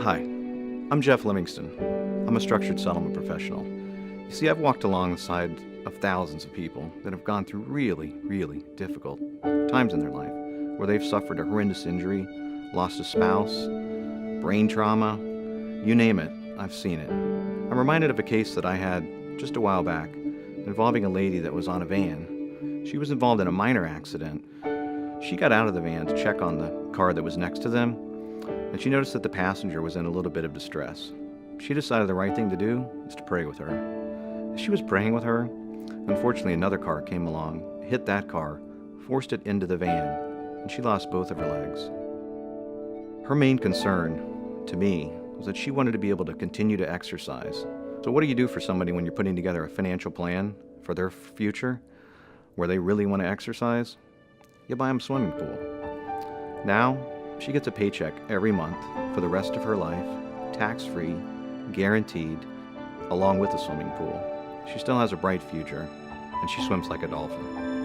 Hi, I'm Jeff Livingston. I'm a structured settlement professional. You see, I've walked alongside of thousands of people that have gone through really, really difficult times in their life, where they've suffered a horrendous injury, lost a spouse, brain trauma, you name it, I've seen it. I'm reminded of a case that I had just a while back involving a lady that was on a van. She was involved in a minor accident. She got out of the van to check on the car that was next to them, and she noticed that the passenger was in a little bit of distress. She decided the right thing to do is to pray with her. As she was praying with her, unfortunately another car came along, hit that car, forced it into the van, and she lost both of her legs. Her main concern, to me, was that she wanted to be able to continue to exercise. So what do you do for somebody when you're putting together a financial plan for their future, where they really want to exercise? You buy them a swimming pool. Now, she gets a paycheck every month for the rest of her life, tax-free, guaranteed, along with the swimming pool. She still has a bright future, and she swims like a dolphin.